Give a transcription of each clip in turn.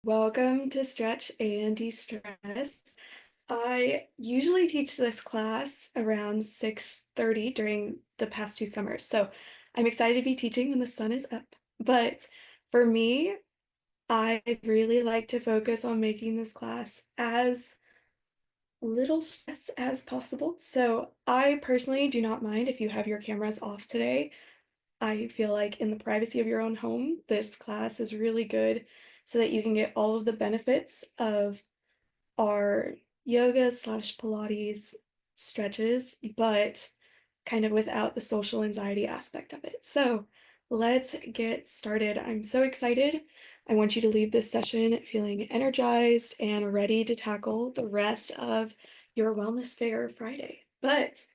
Welcome to Stretch and De-Stress. I usually teach this class around 6:30 during the past 2 summers, so I'm excited to be teaching when the sun is up. But for me, I really like to focus on making this class as little stress as possible. So I personally do not mind if you have your cameras off today. I feel like in the privacy of your own home, this class is really good so that you can get all of the benefits of our yoga slash Pilates stretches, but kind of without the social anxiety aspect of it. So let's get started. I'm so excited. I want you to leave this session feeling energized and ready to tackle the rest of your Wellness Fair Friday. But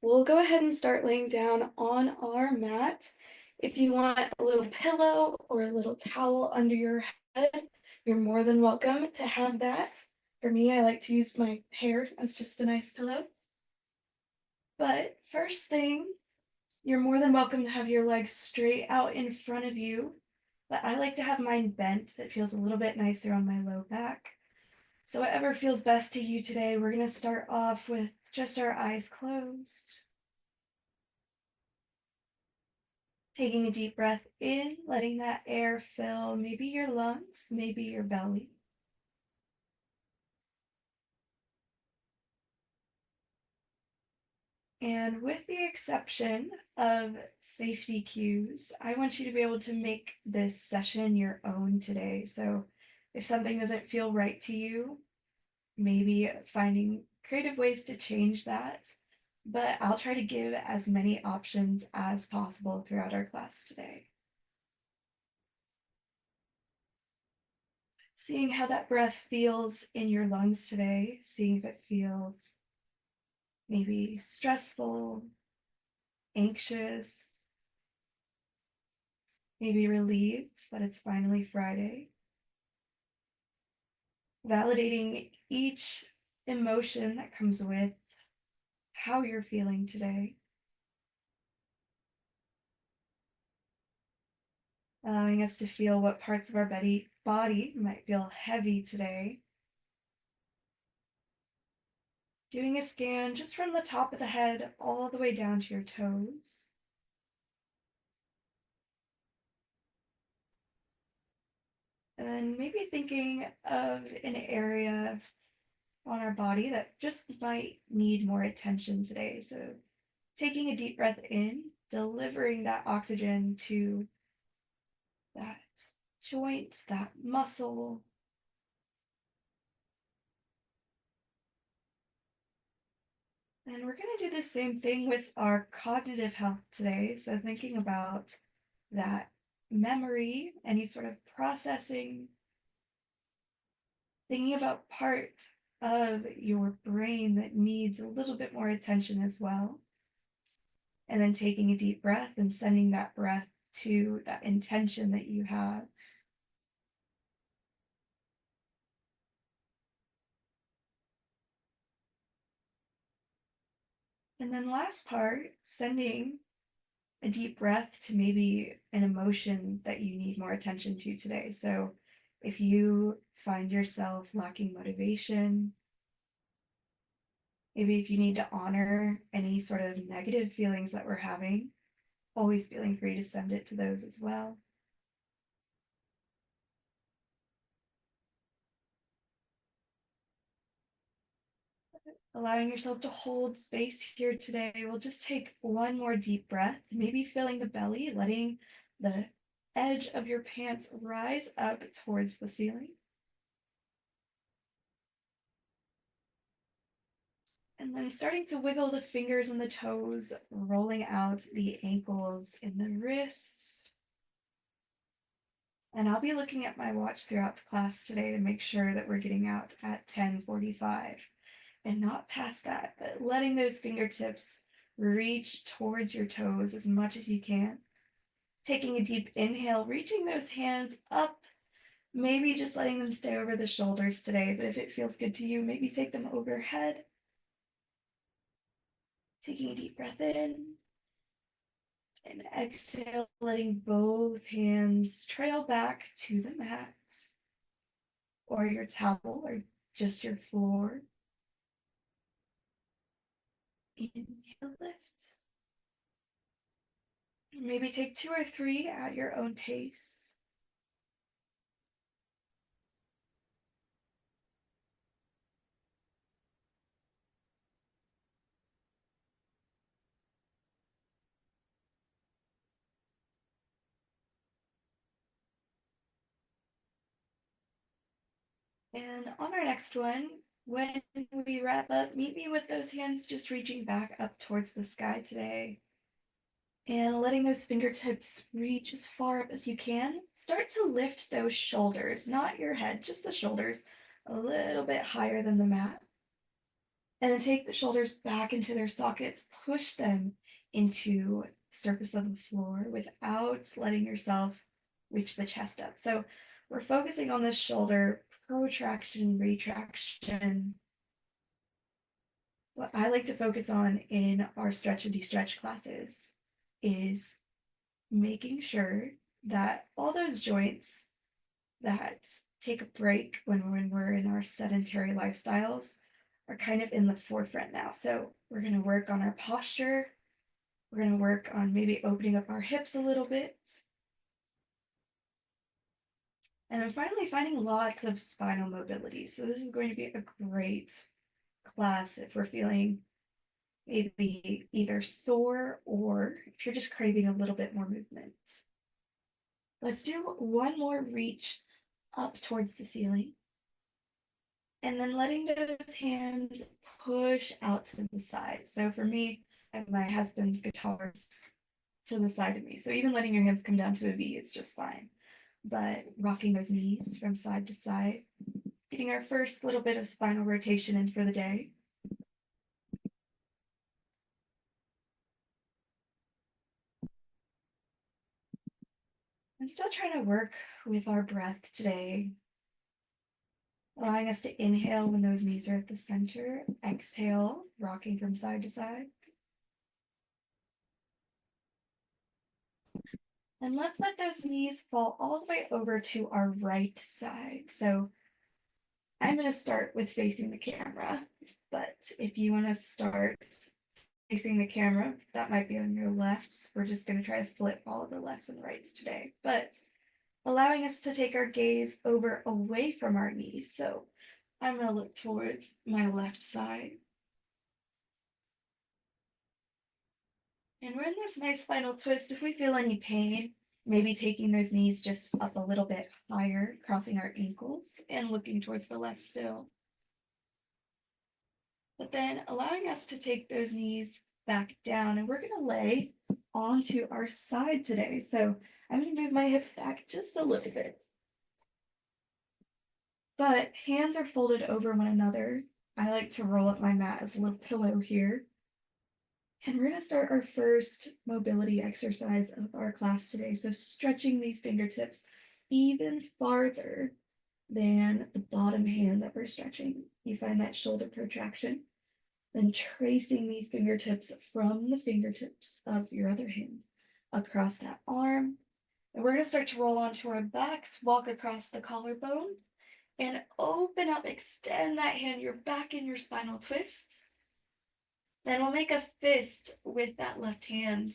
we'll go ahead and start laying down on our mat. If you want a little pillow or a little towel under your head, you're more than welcome to have that. For me, I like to use my hair as just a nice pillow. But first thing, you're more than welcome to have your legs straight out in front of you. But I like to have mine bent. That feels a little bit nicer on my low back. So whatever feels best to you today, we're going to start off with just our eyes closed. Taking a deep breath in, letting that air fill maybe your lungs, maybe your belly. And with the exception of safety cues, I want you to be able to make this session your own today. So if something doesn't feel right to you, maybe finding creative ways to change that. But I'll try to give as many options as possible throughout our class today. Seeing how that breath feels in your lungs today, seeing if it feels maybe stressful, anxious, maybe relieved that it's finally Friday. Validating each emotion that comes with how you're feeling today. Allowing us to feel what parts of our body might feel heavy today. Doing a scan just from the top of the head all the way down to your toes. And then maybe thinking of an area on our body that just might need more attention today. So taking a deep breath in, delivering that oxygen to that joint, that muscle. And we're going to do the same thing with our cognitive health today. So thinking about that memory, any sort of processing, thinking about part of your brain that needs a little bit more attention as well. And then taking a deep breath and sending that breath to that intention that you have. And then last part, sending a deep breath to maybe an emotion that you need more attention to today. So if you find yourself lacking motivation, maybe if you need to honor any sort of negative feelings that we're having, always feeling free to send it to those as well. Allowing yourself to hold space here today. We'll just take one more deep breath, maybe filling the belly, letting the edge of your pants rise up towards the ceiling. And then starting to wiggle the fingers and the toes, rolling out the ankles and the wrists. And I'll be looking at my watch throughout the class today to make sure that we're getting out at 10:45 and not past that, but letting those fingertips reach towards your toes as much as you can. Taking a deep inhale, reaching those hands up, maybe just letting them stay over the shoulders today, but if it feels good to you, maybe take them overhead. Taking a deep breath in and exhale, letting both hands trail back to the mat. or your towel or just your floor. Inhale, lift. Maybe take 2 or 3 at your own pace. And on our next one, when we wrap up, meet me with those hands just reaching back up towards the sky today. And letting those fingertips reach as far up as you can. Start to lift those shoulders, not your head, just the shoulders, a little bit higher than the mat. And then take the shoulders back into their sockets, push them into the surface of the floor without letting yourself reach the chest up. So we're focusing on this shoulder protraction, retraction. What I like to focus on in our stretch and de-stretch classes is making sure that all those joints that take a break when we're in our sedentary lifestyles are kind of in the forefront now. So we're going to work on our posture. We're going to work on maybe opening up our hips a little bit. And then finally, finding lots of spinal mobility. So this is going to be a great class if we're feeling maybe either sore or if you're just craving a little bit more movement. Let's do one more reach up towards the ceiling. And then letting those hands push out to the side. So for me, I have my husband's guitars to the side of me. So even letting your hands come down to a V is just fine. But rocking those knees from side to side, getting our first little bit of spinal rotation in for the day. And still trying to work with our breath today, allowing us to inhale when those knees are at the center, exhale, rocking from side to side. And let's let those knees fall all the way over to our right side. So I'm going to start with facing the camera, but if you want to start facing the camera, that might be on your left. We're just going to try to flip all of the lefts and rights today, but allowing us to take our gaze over away from our knees. So I'm going to look towards my left side. And we're in this nice spinal twist. If we feel any pain, maybe taking those knees just up a little bit higher, crossing our ankles and looking towards the left still. But then allowing us to take those knees back down, and we're going to lay onto our side today. So I'm going to move my hips back just a little bit. But hands are folded over one another. I like to roll up my mat as a little pillow here. And we're going to start our first mobility exercise of our class today. So stretching these fingertips even farther than the bottom hand that we're stretching. You find that shoulder protraction. Then tracing these fingertips from the fingertips of your other hand across that arm. And we're going to start to roll onto our backs, walk across the collarbone, and open up, extend that hand. You're back in your spinal twist. Then we'll make a fist with that left hand.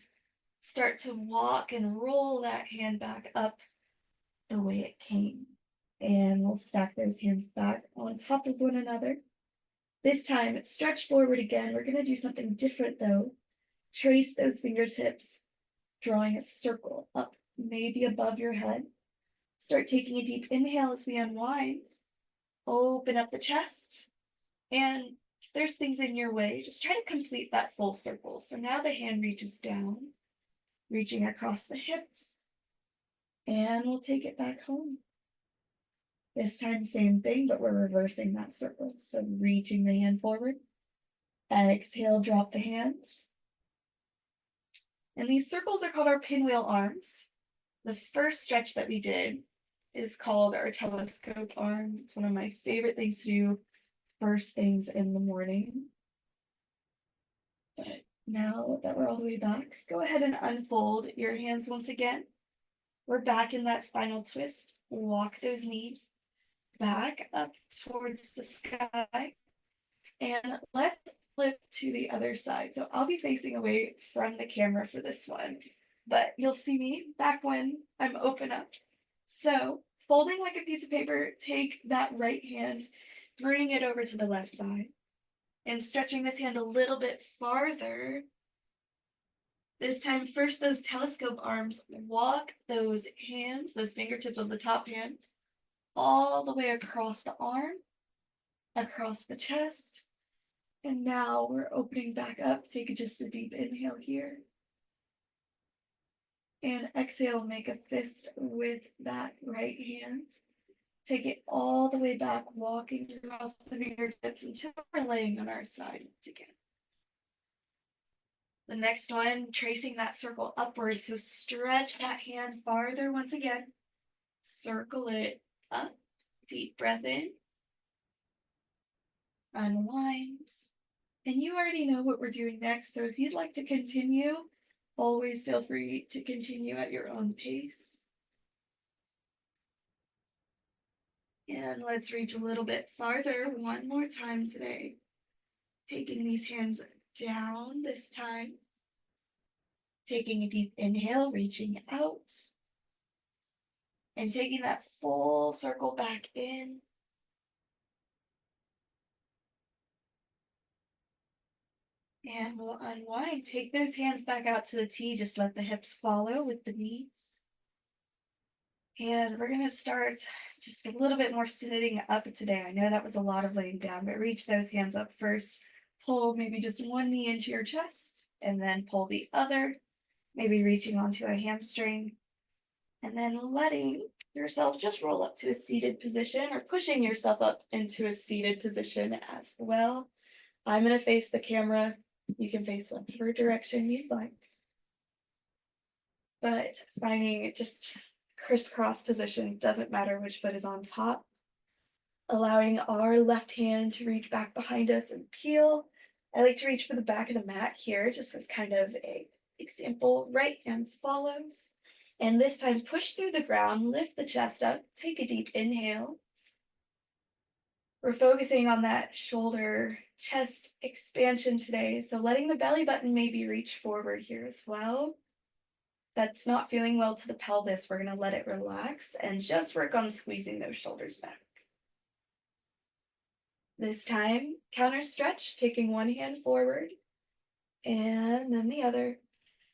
Start to walk and roll that hand back up the way it came. And we'll stack those hands back on top of one another. This time, stretch forward again. We're going to do something different though. Trace those fingertips, drawing a circle up, maybe above your head. Start taking a deep inhale as we unwind. Open up the chest. And if there's things in your way, just try to complete that full circle. So now the hand reaches down, reaching across the hips. And we'll take it back home. This time, same thing, but we're reversing that circle. So reaching the hand forward. Exhale, drop the hands. And these circles are called our pinwheel arms. The first stretch that we did is called our telescope arms. It's one of my favorite things to do first things in the morning. But now that we're all the way back, go ahead and unfold your hands once again. We're back in that spinal twist. Walk those knees. back up towards the sky. And let's flip to the other side. So I'll be facing away from the camera for this one, but you'll see me back when I'm open up. So folding like a piece of paper, take that right hand, bring it over to the left side, and stretching this hand a little bit farther. This time, first those telescope arms, walk those hands, those fingertips of the top hand, all the way across the arm, across the chest. And now we're opening back up. Take just a deep inhale here. And exhale, make a fist with that right hand. Take it all the way back, walking across the fingertips until we're laying on our side once again. The next one, tracing that circle upwards. So stretch that hand farther once again. Circle it up. Deep breath in. Unwind. And you already know what we're doing next. So if you'd like to continue, always feel free to continue at your own pace. And let's reach a little bit farther one more time today. Taking these hands down this time. Taking a deep inhale, reaching out. And taking that full circle back in. And we'll unwind. Take those hands back out to the T. Just let the hips follow with the knees. And we're going to start just a little bit more sitting up today. I know that was a lot of laying down, but reach those hands up first. Pull maybe just one knee into your chest, and then pull the other, maybe reaching onto a hamstring, and then letting yourself just roll up to a seated position or pushing yourself up into a seated position as well. I'm going to face the camera. You can face whatever direction you'd like. But finding just crisscross position, doesn't matter which foot is on top. Allowing our left hand to reach back behind us and peel. I like to reach for the back of the mat here, just as kind of a example. Right hand follows. And this time, push through the ground, lift the chest up, take a deep inhale. We're focusing on that shoulder chest expansion today. So letting the belly button maybe reach forward here as well. That's not feeling well to the pelvis, we're going to let it relax and just work on squeezing those shoulders back. This time, counter stretch, taking one hand forward and then the other.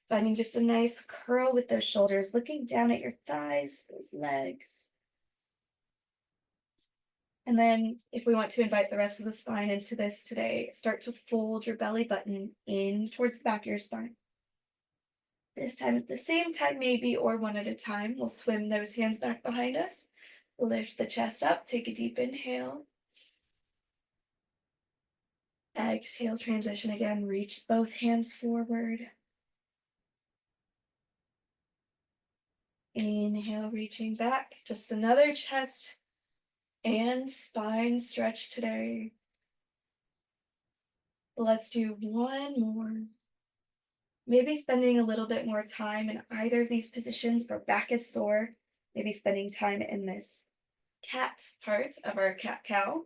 Finding just a nice curl with those shoulders, looking down at your thighs, those legs. And then if we want to invite the rest of the spine into this today, start to fold your belly button in towards the back of your spine. This time at the same time maybe, or one at a time, we'll swim those hands back behind us. Lift the chest up, take a deep inhale. Exhale, transition again, reach both hands forward. Inhale, reaching back, just another chest and spine stretch today. Let's do one more. Maybe spending a little bit more time in either of these positions. If our back is sore, maybe spending time in this cat part of our cat-cow,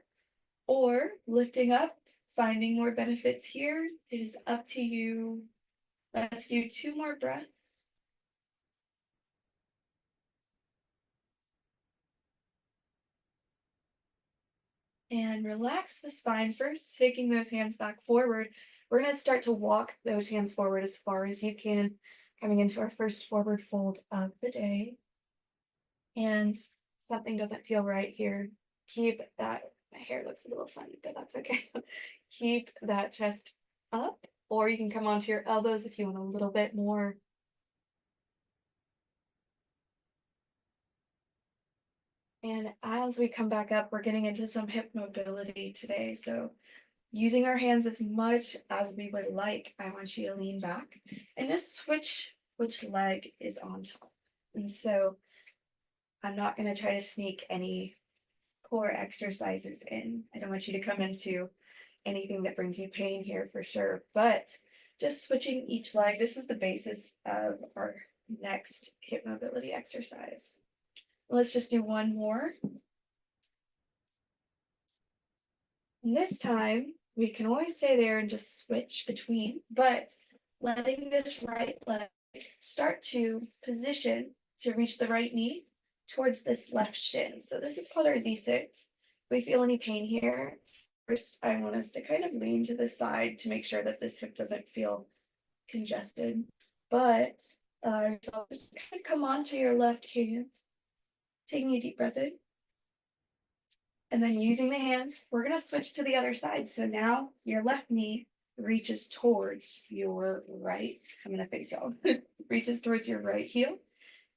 or lifting up, finding more benefits here. It is up to you. Let's do two more breaths. And relax the spine first, taking those hands back forward. We're going to start to walk those hands forward as far as you can, coming into our first forward fold of the day. And something doesn't feel right here. Keep that, my hair looks a little funny, but that's okay. Keep that chest up, or you can come onto your elbows if you want a little bit more. And as we come back up, we're getting into some hip mobility today. So using our hands as much as we would like, I want you to lean back and just switch which leg is on top. And so I'm not going to try to sneak any core exercises in. I don't want you to come into anything that brings you pain here for sure, but just switching each leg. This is the basis of our next hip mobility exercise. Let's just do one more. And this time, we can always stay there and just switch between, but letting this right leg start to position to reach the right knee towards this left shin. So this is called our Z-sit. If we feel any pain here, first I want us to kind of lean to the side to make sure that this hip doesn't feel congested. But yourself to just kind of come onto your left hand, taking a deep breath in. And then using the hands, we're going to switch to the other side. So now your left knee reaches towards your right. I'm going to face y'all. Reaches towards your right heel.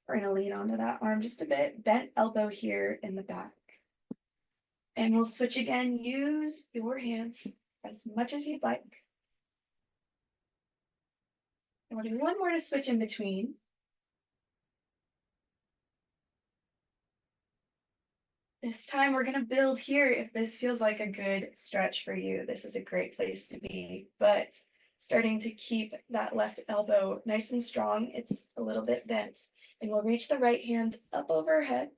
We're going to lean onto that arm just a bit. Bent elbow here in the back. And we'll switch again. Use your hands as much as you'd like. And we'll do one more to switch in between. This time we're going to build here. If this feels like a good stretch for you, this is a great place to be. But starting to keep that left elbow nice and strong, it's a little bit bent. And we'll reach the right hand up overhead.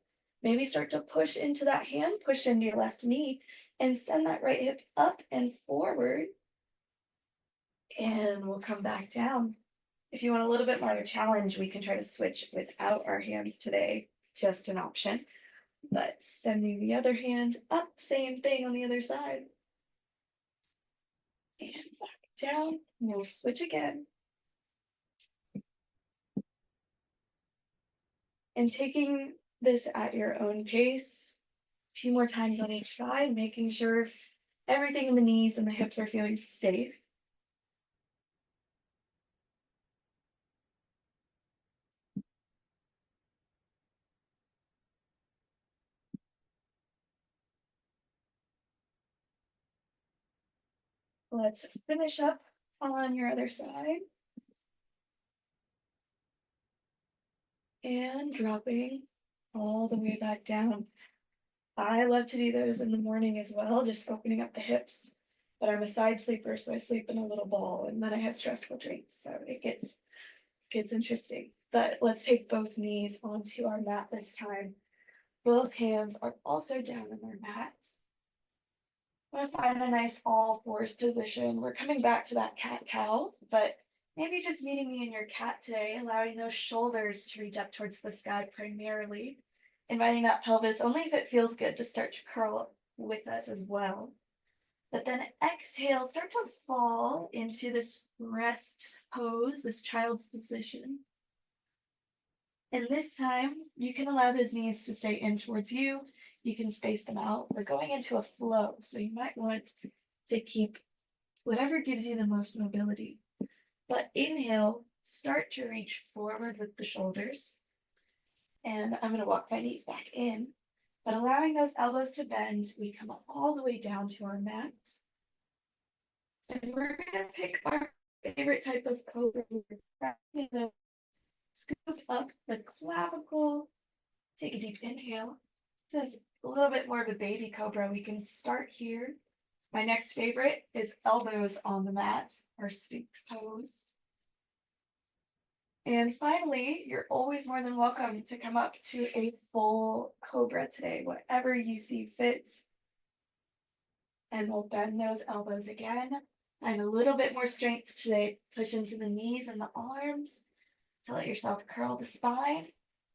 Maybe start to push into that hand, push into your left knee, and send that right hip up and forward. And we'll come back down. If you want a little bit more of a challenge, we can try to switch without our hands today. Just an option. But sending the other hand up, same thing on the other side. And back down, and we'll switch again. And taking this at your own pace, a few more times on each side, making sure everything in the knees and the hips are feeling safe. Let's finish up on your other side. And dropping all the way back down. I love to do those in the morning as well, just opening up the hips. But I'm a side sleeper, so I sleep in a little ball, and then I have stressful dreams, so it gets interesting. But let's take both knees onto our mat this time. Both hands are also down on our mat. I'm gonna find a nice all fours position. We're coming back to that cat cow, but maybe just meeting me in your cat today, allowing those shoulders to reach up towards the sky primarily, inviting that pelvis only if it feels good to start to curl with us as well. But then exhale, start to fall into this rest pose, this child's position. And this time, you can allow those knees to stay in towards you. You can space them out. We're going into a flow, so you might want to keep whatever gives you the most mobility. But inhale, start to reach forward with the shoulders. And I'm going to walk my knees back in. But allowing those elbows to bend, we come all the way down to our mat. And we're going to pick our favorite type of cobra. We're going to scoop up the clavicle. Take a deep inhale. This is a little bit more of a baby cobra. We can start here. My next favorite is elbows on the mat, or Sphinx pose. And finally, you're always more than welcome to come up to a full cobra today, whatever you see fit. And we'll bend those elbows again. Find a little bit more strength today. Push into the knees and the arms to let yourself curl the spine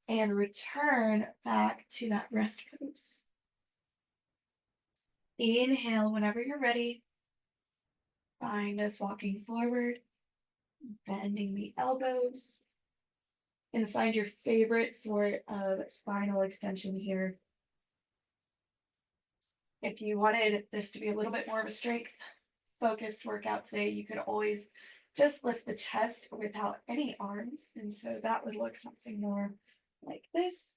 and return back to that rest pose. Inhale whenever you're ready. Find us walking forward, bending the elbows, and find your favorite sort of spinal extension here. If you wanted this to be a little bit more of a strength focused workout today, you could always just lift the chest without any arms. And so that would look something more like this.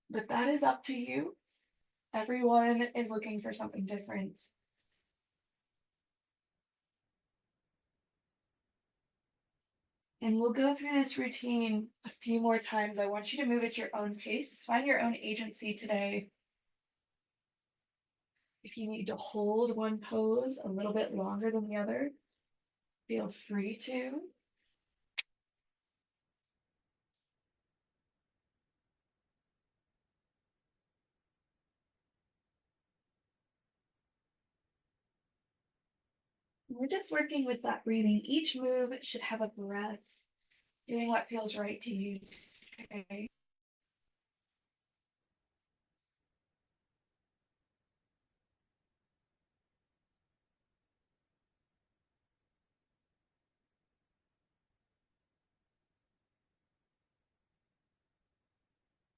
But that is up to you. Everyone is looking for something different. And we'll go through this routine a few more times. I want you to move at your own pace. Find your own agency today. If you need to hold one pose a little bit longer than the other, feel free to. We're just working with that breathing. Each move should have a breath, doing what feels right to you today.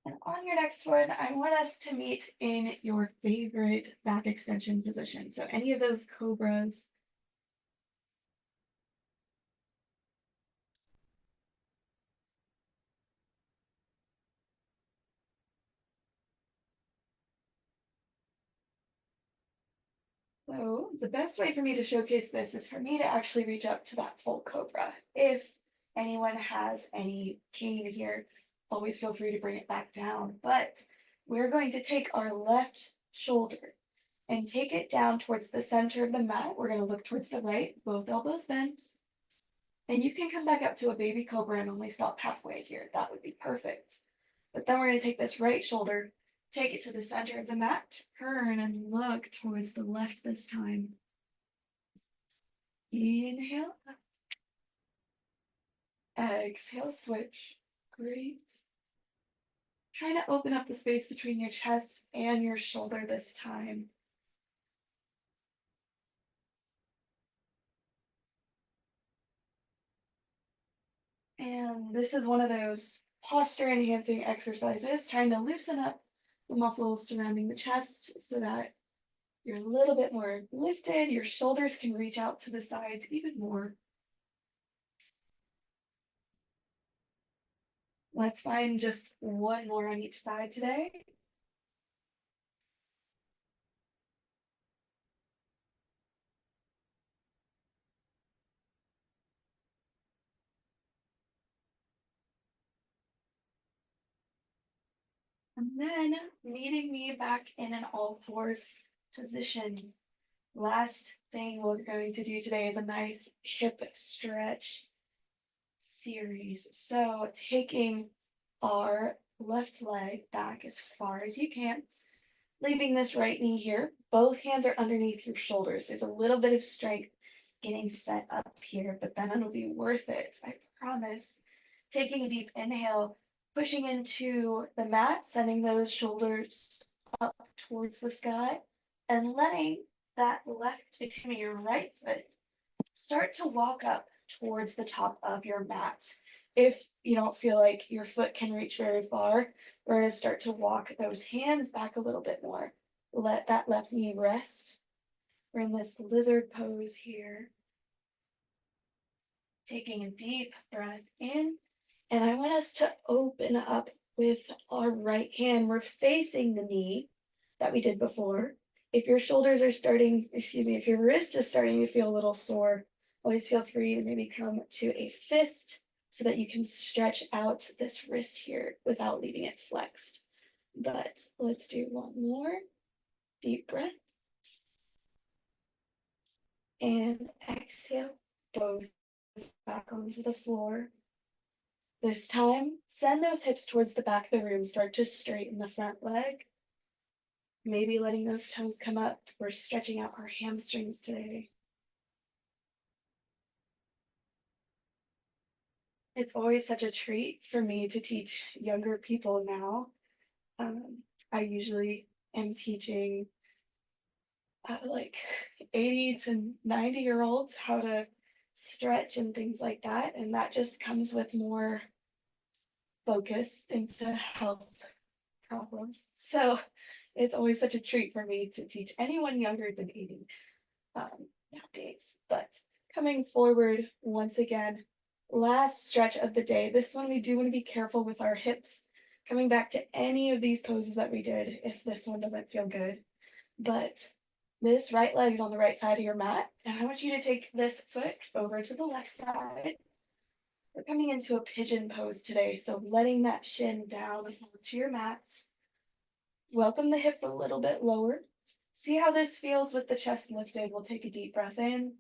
And on your next one, I want us to meet in your favorite back extension position. So any of those cobras. So the best way for me to showcase this is for me to actually reach up to that full cobra. If anyone has any pain here, always feel free to bring it back down. But we're going to take our left shoulder and take it down towards the center of the mat. We're going to look towards the right, both elbows bent. And you can come back up to a baby cobra and only stop halfway here. That would be perfect. But then we're going to take this right shoulder, take it to the center of the mat, turn and look towards the left this time. Inhale. Exhale, switch. Great. Try to open up the space between your chest and your shoulder this time. And this is one of those posture enhancing exercises, trying to loosen up the muscles surrounding the chest so that you're a little bit more lifted, your shoulders can reach out to the sides even more. Let's find just one more on each side today. And then meeting me back in an all fours position. Last thing we're going to do today is a nice hip stretch series. So taking our left leg back as far as you can, leaving this right knee here. Both hands are underneath your shoulders. There's a little bit of strength getting set up here, but then it'll be worth it. I promise. Taking a deep inhale, pushing into the mat, sending those shoulders up towards the sky, and letting that your right foot start to walk up towards the top of your mat. If you don't feel like your foot can reach very far, we're going to start to walk those hands back a little bit more. Let that left knee rest. We're in this lizard pose here. Taking a deep breath in. And I want us to open up with our right hand. We're facing the knee that we did before. If your shoulders are starting, if your wrist is starting to feel a little sore, always feel free to maybe come to a fist so that you can stretch out this wrist here without leaving it flexed. But let's do one more deep breath. And exhale, both back onto the floor. This time, send those hips towards the back of the room. Start to straighten the front leg. Maybe letting those toes come up. We're stretching out our hamstrings today. It's always such a treat for me to teach younger people now. I usually am teaching like 80 to 90-year-olds how to stretch and things like that. And that just comes with more focus into health problems. So it's always such a treat for me to teach anyone younger than 80 nowadays. But coming forward once again, last stretch of the day. This one we do want to be careful with our hips. Coming back to any of these poses that we did if this one doesn't feel good. But this right leg is on the right side of your mat, and I want you to take this foot over to the left side. We're coming into a pigeon pose today, so letting that shin down onto your mat. Welcome the hips a little bit lower. See how this feels with the chest lifted. We'll take a deep breath in.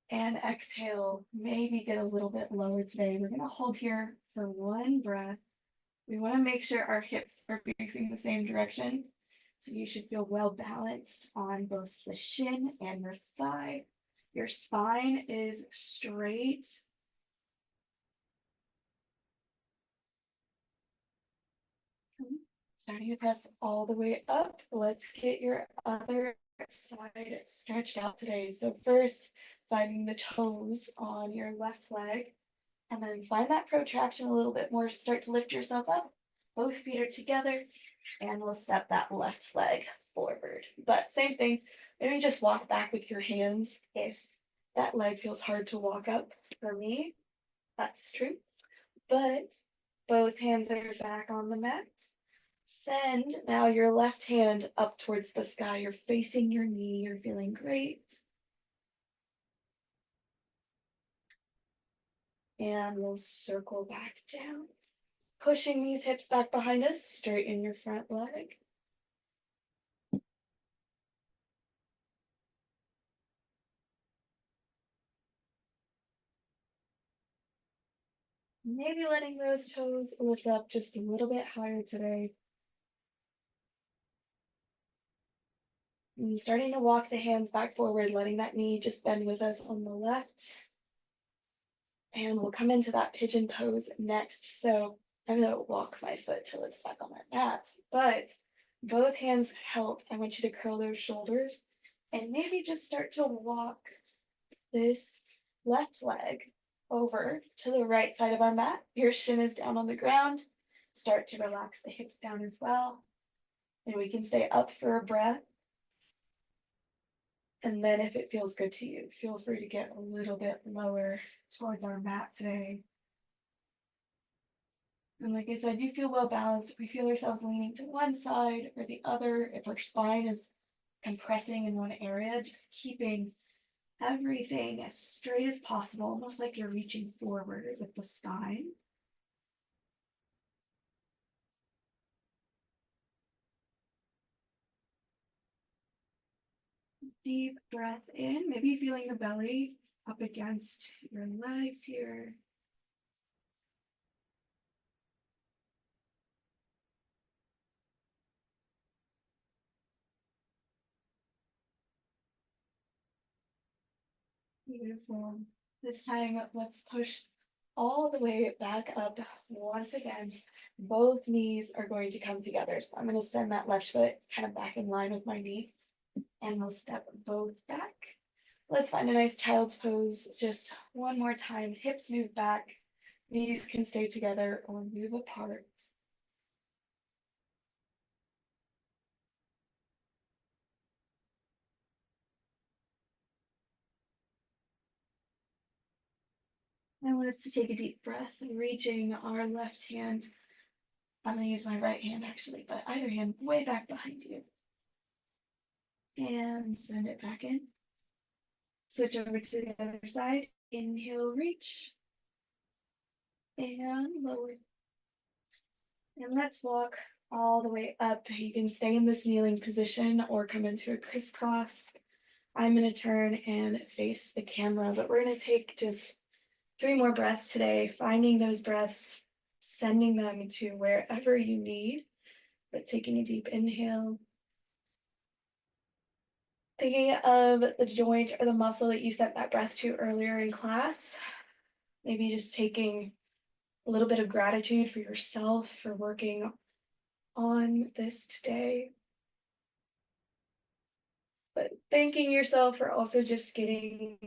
And exhale, maybe get a little bit lower today. We're going to hold here for one breath. We want to make sure our hips are facing the same direction. So you should feel well balanced on both the shin and your thigh. Your spine is straight. Starting to press all the way up. Let's get your other side stretched out today. So first, finding the toes on your left leg, and then find that protraction a little bit more. Start to lift yourself up. Both feet are together, and we'll step that left leg forward. But same thing, maybe just walk back with your hands if that leg feels hard to walk up. For me, that's true. But both hands are back on the mat. Send now your left hand up towards the sky. You're facing your knee. You're feeling great. And we'll circle back down. Pushing these hips back behind us, straighten your front leg. Maybe letting those toes lift up just a little bit higher today. And starting to walk the hands back forward, letting that knee just bend with us on the left. And we'll come into that pigeon pose next. So I'm gonna walk my foot till it's back on my mat, but both hands help. I want you to curl those shoulders and maybe just start to walk this left leg over to the right side of our mat. Your shin is down on the ground. Start to relax the hips down as well. And we can stay up for a breath. And then if it feels good to you, feel free to get a little bit lower towards our mat today. And like I said, you feel well balanced. If we feel ourselves leaning to one side or the other, if our spine is compressing in one area, just keeping everything as straight as possible, almost like you're reaching forward with the spine. Deep breath in, maybe feeling the belly up against your legs here. Beautiful. This time, let's push all the way back up once again. Both knees are going to come together. So I'm going to send that left foot kind of back in line with my knee, and we'll step both back. Let's find a nice child's pose just one more time. Hips move back, knees can stay together or move apart. I want us to take a deep breath, reaching our left hand. I'm going to use my right hand actually, but either hand way back behind you. And send it back in. Switch over to the other side. Inhale, reach. And lower. And let's walk all the way up. You can stay in this kneeling position or come into a crisscross. I'm going to turn and face the camera, but we're going to take just 3 more breaths today, finding those breaths, sending them to wherever you need, but taking a deep inhale. Thinking of the joint or the muscle that you sent that breath to earlier in class. Maybe just taking a little bit of gratitude for yourself for working on this today. But thanking yourself for also just getting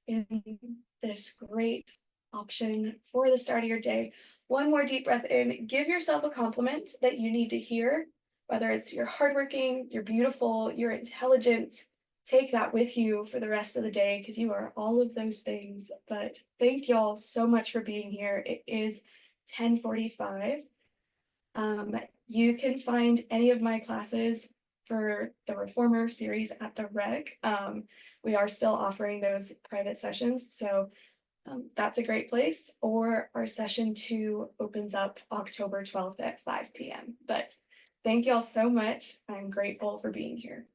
in this great option for the start of your day. One more deep breath in. Give yourself a compliment that you need to hear, whether it's you're hardworking, you're beautiful, you're intelligent. Take that with you for the rest of the day because you are all of those things. But thank y'all so much for being here. It is 10:45. You can find any of my classes for the Reformer series at the Reg. We are still offering those private sessions, so that's a great place. Or our session 2 opens up October 12th at 5 p.m. But thank y'all so much. I'm grateful for being here.